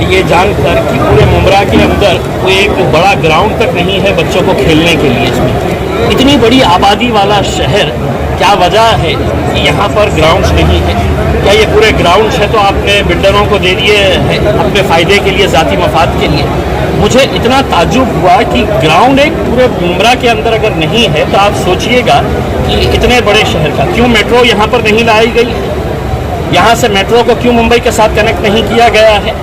Speaker 3: ये जानकर कि पूरे मुंब्रा के अंदर कोई एक बड़ा ग्राउंड तक नहीं है बच्चों को खेलने के लिए। इसमें इतनी बड़ी आबादी वाला शहर, क्या वजह है कि यहाँ पर ग्राउंड्स नहीं है? क्या ये पूरे ग्राउंड्स है तो आपने बिल्डरों को दे दिए हैं अपने फ़ायदे के लिए, ज़ाती मफाद के लिए? मुझे इतना ताज्जुब हुआ कि ग्राउंड एक पूरे मुंब्रा के अंदर अगर नहीं है तो आप सोचिएगा कि इतने बड़े शहर का क्यों मेट्रो यहाँ पर नहीं लाई गई? यहाँ से मेट्रो को क्यों मुंबई के साथ कनेक्ट नहीं किया गया है?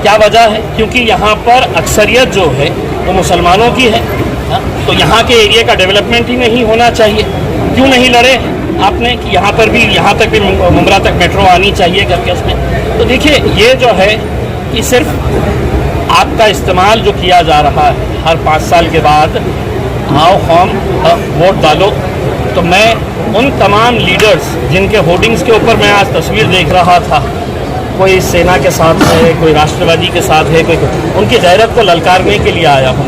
Speaker 3: क्या वजह है? क्योंकि यहाँ पर अक्सरियत जो है वो मुसलमानों की है, तो यहाँ के एरिया का डेवलपमेंट ही नहीं होना चाहिए। क्यों नहीं लड़े आपने कि यहाँ पर भी, यहाँ तक भी मुंब्रा तक मेट्रो आनी चाहिए करके उसमें? तो देखिए, ये जो है कि सिर्फ आपका इस्तेमाल जो किया जा रहा है हर 5 साल के बाद, आओ हम वोट डालो। तो मैं उन तमाम लीडर्स जिनके होर्डिंग्स के ऊपर मैं आज तस्वीर देख रहा था, कोई सेना के साथ है, कोई राष्ट्रवादी के साथ है, कोई उनकी गैरत को ललकारने के लिए आया हूँ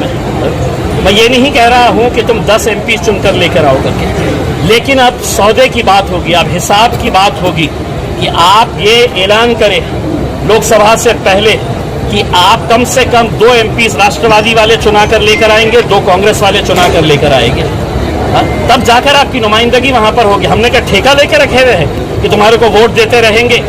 Speaker 3: मैं ये नहीं कह रहा हूँ कि तुम 10 MP चुनकर लेकर आओ करके, लेकिन अब सौदे की बात होगी, अब हिसाब की बात होगी कि आप ये ऐलान करें लोकसभा से पहले कि आप कम से कम 2 MP राष्ट्रवादी वाले चुना कर लेकर आएंगे, 2 कांग्रेस वाले चुना कर लेकर आएंगे, तब जाकर आपकी नुमाइंदगी वहां पर होगी। हमने क्या ठेका लेकर रखे हुए हैं कि तुम्हारे को वोट देते रहेंगे?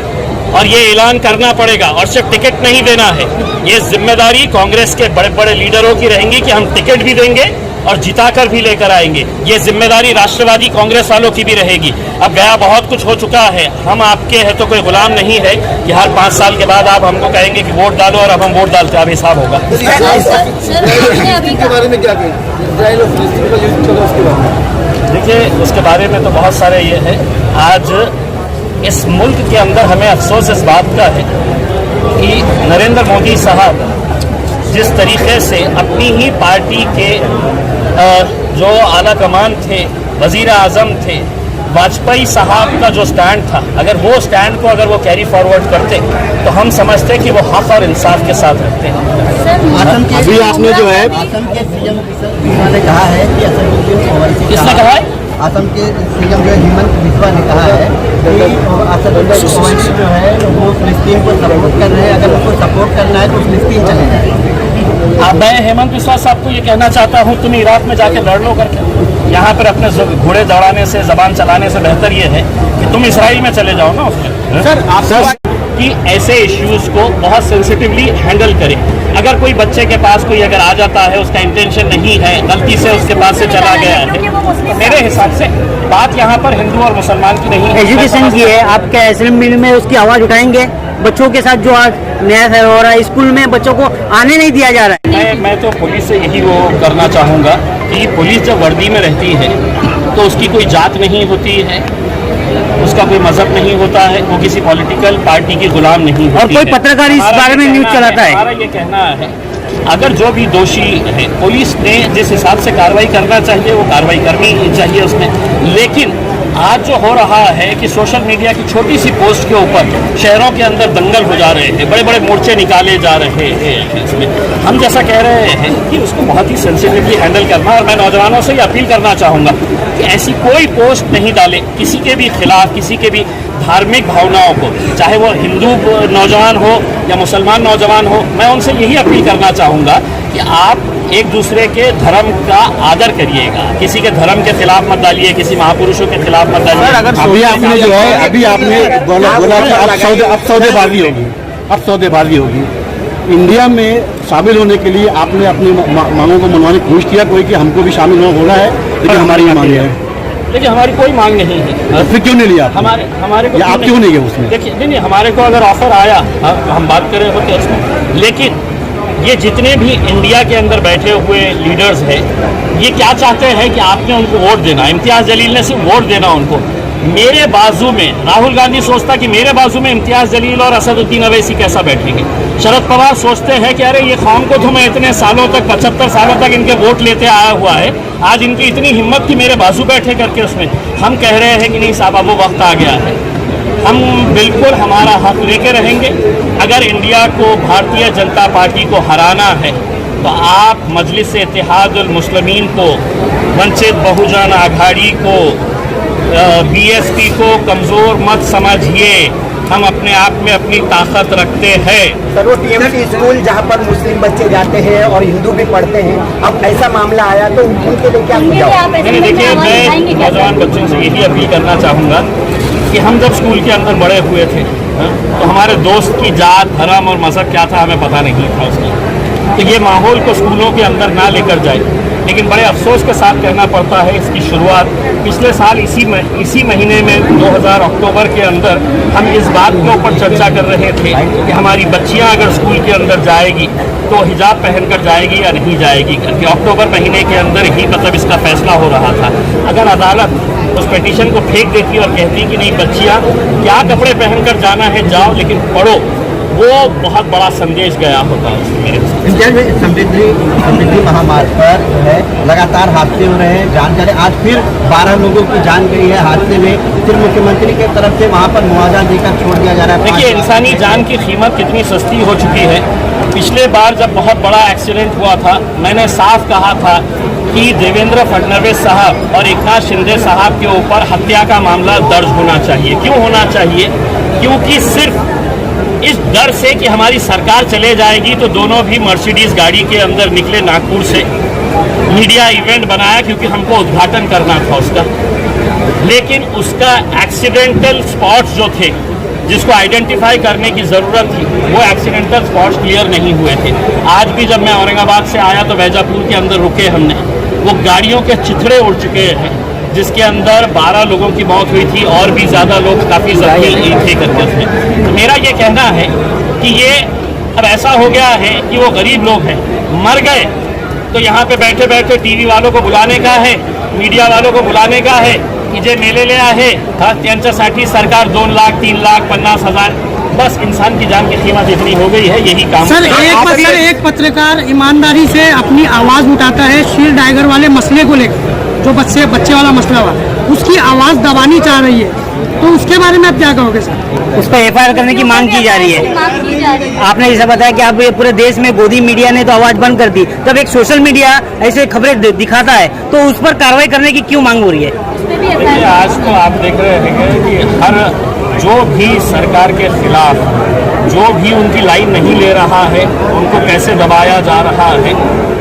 Speaker 3: और ये ऐलान करना पड़ेगा, और सिर्फ टिकट नहीं देना है, ये जिम्मेदारी कांग्रेस के बड़े बड़े लीडरों की रहेंगी कि हम टिकट भी देंगे और जिताकर भी लेकर आएंगे। ये जिम्मेदारी राष्ट्रवादी कांग्रेस वालों की भी रहेगी। अब गया बहुत कुछ हो चुका है, हम आपके हैं तो कोई गुलाम नहीं है कि हर 5 साल के बाद आप हमको कहेंगे कि वोट डालो और अब हम वोट डालते, अब हिसाब होगा।
Speaker 4: के बारे में क्या
Speaker 3: देखिए, उसके बारे में तो बहुत सारे ये है। आज इस मुल्क के अंदर हमें अफसोस इस बात का है कि नरेंद्र मोदी साहब जिस तरीके से अपनी ही पार्टी के जो आला कमान थे, वजीर आजम थे, वाजपेयी साहब का जो स्टैंड था, अगर वो स्टैंड को अगर वो कैरी फॉरवर्ड करते तो हम समझते कि वो हक और इंसाफ के साथ रखते हैं।
Speaker 4: अभी आपने जो है
Speaker 5: असम के सीएम ने कहा है कि
Speaker 3: किसने कहा है?
Speaker 5: असम के सीएम जो हेमंत बिस्वा ने कहा है कि असम जो है वो फिलिस्तीन को सपोर्ट कर रहे हैं, अगर उसको सपोर्ट करना है तो फिलिस्तीन चले जाए।
Speaker 3: मैं हेमंत बिस्वा साहब को ये कहना चाहता हूँ, तुम इराक में जाके लड़ लो करके, यहाँ पर अपने घोड़े दौड़ाने से, जबान चलाने से बेहतर ये है कि तुम इसराइल में चले जाओ ना उसमें।
Speaker 4: सर
Speaker 3: कि ऐसे इश्यूज को बहुत सेंसिटिवली हैंडल करें। अगर कोई बच्चे के पास कोई अगर आ जाता है, उसका इंटेंशन नहीं है, गलती से उसके पास से चला गया है, मेरे हिसाब से बात यहाँ पर हिंदू और मुसलमान की नहीं है।
Speaker 6: एजुकेशन की है, आप क्या असेंबली में उसकी आवाज उठाएंगे? बच्चों के साथ जो आज न्याय हो रहा है, स्कूल में बच्चों को आने नहीं दिया जा रहा है।
Speaker 3: मैं तो पुलिस से यही वो करना चाहूँगा कि पुलिस जब वर्दी में रहती है तो उसकी कोई जात नहीं होती है, उसका कोई मजहब नहीं होता है, वो किसी पॉलिटिकल पार्टी की गुलाम नहीं होती
Speaker 6: और कोई पत्रकार इस बारे में न्यूज चलाता है।
Speaker 3: हमारा ये कहना है, अगर जो भी दोषी है, पुलिस ने जिस हिसाब से कार्रवाई करना चाहिए वो कार्रवाई करनी ही चाहिए उसमें। लेकिन आज जो हो रहा है कि सोशल मीडिया की छोटी सी पोस्ट के ऊपर शहरों के अंदर दंगल हो जा रहे हैं, बड़े बड़े मोर्चे निकाले जा रहे हैं, इसमें हम जैसा कह रहे हैं कि उसको बहुत ही सेंसिटिवली हैंडल करना। और मैं नौजवानों से ये अपील करना चाहूँगा कि ऐसी कोई पोस्ट नहीं डाले किसी के भी खिलाफ, किसी के भी धार्मिक भावनाओं को, चाहे वो हिंदू नौजवान हो या मुसलमान नौजवान हो। मैं उनसे यही अपील करना चाहूँगा कि आप एक दूसरे के धर्म का आदर करिएगा, किसी के धर्म के खिलाफ मत डालिए, किसी महापुरुषों के खिलाफ मत डालिए।
Speaker 4: अभी आपने जो है बोला कि अब सौदेबाजी होगी, अब सौदेबाजी होगी। इंडिया में शामिल होने के लिए आपने अपनी मांगों को मनवाने की कोशिश किया कोई कि हमको भी शामिल होना है, लेकिन हमारी मांग है।
Speaker 3: देखिए, हमारी कोई मांग नहीं है।
Speaker 4: फिर क्यों नहीं लिया?
Speaker 3: हमारे को
Speaker 4: आप क्यों नहीं गए उसमें?
Speaker 3: देखिए, नहीं, हमारे को अगर ऑफर आया, हम बात कर रहे होते उसमें, लेकिन ये जितने भी इंडिया के अंदर बैठे हुए लीडर्स हैं, ये क्या चाहते हैं कि आपने उनको वोट देना। इम्तियाज़ जलील ने सिर्फ वोट देना उनको। मेरे बाजू में राहुल गांधी सोचता कि मेरे बाजू में इम्तियाज़ जलील और असदुद्दीन अवैसी कैसा बैठेंगे। शरद पवार सोचते हैं कि अरे ये कौम को तो मैं इतने सालों तक, 75 सालों तक इनके वोट लेते आया हुआ है, आज इनकी इतनी हिम्मत कि मेरे बाजू बैठे करके उसमें। हम कह रहे हैं कि नहीं साहब, अब वो वक्त आ गया है, हम बिल्कुल हमारा हक लेके रहेंगे। अगर इंडिया को, भारतीय जनता पार्टी को हराना है तो आप मजलिस इत्तेहादुल मुस्लिमीन को, वंचित बहुजन आघाड़ी को, बीएसपी को कमज़ोर मत समझिए। हम अपने आप में अपनी ताकत रखते हैं।
Speaker 5: सर, वो टीएमसी स्कूल जहाँ पर मुस्लिम बच्चे जाते हैं और हिंदू भी पढ़ते हैं, अब ऐसा मामला आया तो उनके लिए क्या सुझाव?
Speaker 3: नहीं, देखिए, मैं नौजवान बच्चों से यही अपील करना चाहूँगा कि हम जब स्कूल के अंदर बड़े हुए थे तो हमारे दोस्त की जात, धर्म और मज़हब क्या था हमें पता नहीं था उसका। तो ये माहौल को स्कूलों के अंदर ना लेकर जाए। लेकिन बड़े अफसोस के साथ कहना पड़ता है, इसकी शुरुआत पिछले साल इसी महीने में 2000 अक्टूबर के अंदर हम इस बात के ऊपर चर्चा कर रहे थे कि हमारी बच्चियां अगर स्कूल के अंदर जाएगी तो हिजाब पहनकर जाएगी या नहीं जाएगी करके। अक्टूबर महीने के अंदर ही मतलब इसका फैसला हो रहा था। अगर अदालत उस पिटीशन को फेंक देती और कहती कि नहीं बच्चियां क्या कपड़े पहनकर जाना है जाओ, लेकिन पढ़ो, वो बहुत बड़ा संदेश गया होता है मेरे
Speaker 5: में। समृद्धि महामार्ग पर जो है लगातार हादसे हो रहे हैं, जान जा रहे। आज फिर 12 लोगों की जान गई है हादसे में। फिर मुख्यमंत्री की तरफ से वहाँ पर मुआवजा देकर छोड़ दिया जा रहा है।
Speaker 3: देखिए, इंसानी जान की कीमत कितनी सस्ती हो चुकी है। पिछले बार जब बहुत बड़ा एक्सीडेंट हुआ था, मैंने साफ कहा था कि देवेंद्र फडणवीस साहब और एकनाथ शिंदे साहब के ऊपर हत्या का मामला दर्ज होना चाहिए। क्यों होना चाहिए? क्योंकि सिर्फ इस डर से कि हमारी सरकार चले जाएगी, तो दोनों भी मर्सिडीज गाड़ी के अंदर निकले नागपुर से। मीडिया इवेंट बनाया क्योंकि हमको उद्घाटन करना था उसका, लेकिन उसका एक्सीडेंटल स्पॉट्स जो थे जिसको आइडेंटिफाई करने की ज़रूरत थी, वो एक्सीडेंटल स्पॉट्स क्लियर नहीं हुए थे। आज भी जब मैं औरंगाबाद से आया तो वैजापुर के अंदर रुके हमने, वो गाड़ियों के चिथड़े उड़ चुके हैं, जिसके अंदर 12 लोगों की मौत हुई थी और भी ज़्यादा लोग काफ़ी जख्मी थे करके उसमें। तो मेरा ये कहना है कि ये अब ऐसा हो गया है कि वो गरीब लोग हैं, मर गए तो यहाँ पे बैठे बैठे टीवी वालों को बुलाने का है, मीडिया वालों को बुलाने का है कि जे मेलेले आहे त्यांच्यासाठी सरकार 2 लाख 3 लाख 50,000, बस इंसान की जान की कीमत इतनी हो गई है, यही काम
Speaker 7: सर एक पत्रकार ईमानदारी से अपनी आवाज उठाता है शील्ड टाइगर वाले मसले को लेकर, जो बच्चे वाला मसला हुआ, उसकी आवाज दबानी चाह रही है, तो उसके बारे में आप क्या कहोगे सर?
Speaker 6: उस पर एफआईआर करने की मांग की जा रही है। आपने जैसा बताया कि आप ये पूरे देश में गोदी मीडिया ने तो आवाज बंद कर दी, तब एक सोशल मीडिया ऐसे खबरें दिखाता है तो उस पर कार्रवाई करने की क्यों मांग हो रही है?
Speaker 3: देखिए, आज तो आप देख रहे हैं कि हर जो भी सरकार के खिलाफ जो भी उनकी लाइन नहीं ले रहा है, उनको कैसे दबाया जा रहा है।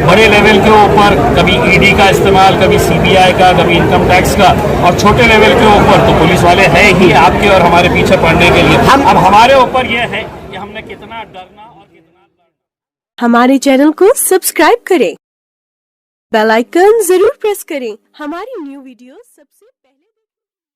Speaker 3: बड़े लेवल के ऊपर कभी ईडी का इस्तेमाल, कभी सीबीआई का, कभी इनकम टैक्स का, और छोटे लेवल के ऊपर तो पुलिस वाले हैं ही आपके और हमारे पीछे पड़ने के लिए। अब हमारे ऊपर यह है कि हमने कितना डरना और कितना
Speaker 8: हमारे चैनल को सब्सक्राइब करें, बेल आइकन जरूर प्रेस करें हमारी न्यू वीडियो सबसे